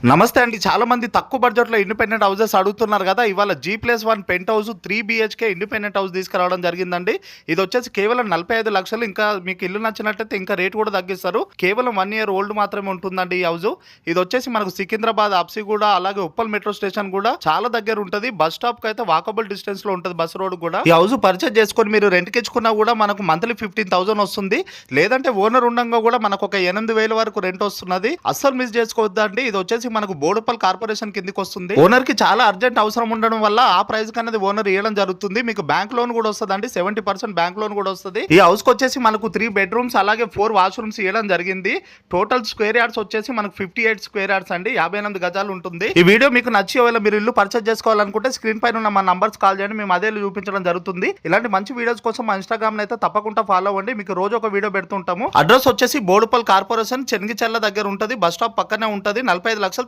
నమస్తే అండి. చాలా మంది తక్కువ బడ్జెట్‌లో ఇండిపెండెంట్ హౌసెస్ అడుగుతున్నారు గదా! ఇవాళ G+1 penthouse 3 BHK independent house తీసుకురావడం జరిగిందండి. ఇదొచ్చేసి కేవలం 45,00,000. ఇంకా మీకు ఇల్లు నచ్చినట్లయితే ఇంకా రేట్ కూడా తగ్గిస్తారు. కేవలం 1 ఇయర్ ఓల్డ్ మాత్రమే ఉంటుందండి ఈ హౌసు. ఇదొచ్చేసి మనకు సికింద్రాబాద్, అప్సిగూడ అలాగే ఉప్పల్ మెట్రో స్టేషన్ కూడా చాలా దగ్గర ఉంటది. బస్ స్టాప్‌కి అయితే వాకబుల్ డిస్టెన్స్‌లో ఉంటది బస్ రోడ్ కూడా. ఈ హౌస్ పర్చేజ్ చేసుకొని మీరు రెంట్‌కి ఇచ్చుకున్నా కూడా మనకు మంత్లీ 15,000 వస్తుంది. లేదంటే ఓనర్ ఉండంగా కూడా మనకు ఒక 8,000 వరకు రెంట్ వస్తున్నది. అస్సలు మిస్ చేసుకోవద్దండి. ఇదొచ్చేసి మనకు బోడుపల్ కార్పొరేషన్ కిందకి వస్తుంది. ఓనర్ కి చాలా అర్జెంట్ అవసరం ఉండడం వల్ల ఆ ప్రైస్ కనేది ఓనర్ ఇవ్వడం జరుగుతుంది. మీకు బ్యాంక్ లోన్ కూడా వస్తుందండి. 70% బ్యాంక్ లోన్ కూడా వస్తుంది. ఈ హౌస్ కి వచ్చేసి మనకు 3 బెడ్రూమ్స్ అలాగే 4 వాష్రూమ్స్ ఇవ్వడం జరిగింది. టోటల్ స్క్వేర్ యార్డ్స్ వచ్చేసి మనకు 58 స్క్వేర్ యార్డ్స్ అండి. 58 గజాలు ఉంటుంది. ఈ వీడియో మీకు నచ్చి ఒకవేళ మీరు ఇల్లు పర్చేజ్ చేసుకోవాలనుకుంటే స్క్రీన్ పైన ఉన్న మా నంబర్స్ కాల్ చేయండి. మేము అదే చూపించడం జరుగుతుంది. ఇలాంటి మంచి వీడియోస్ కోసం మా ఇన్స్టాగ్రామ్ అయితే తప్పకుండా ఫాలో అవ్వండి. మీకు రోజు ఒక వీడియో పెడుతుంటాము. అడ్రస్ వచ్చేసి బోడుపల్ కార్పొరేషన్ చెన్గిచెల్ల దగ్గర ఉంటుంది. బస్ స్టాప్ పక్కనే ఉంటుంది. 45,00,000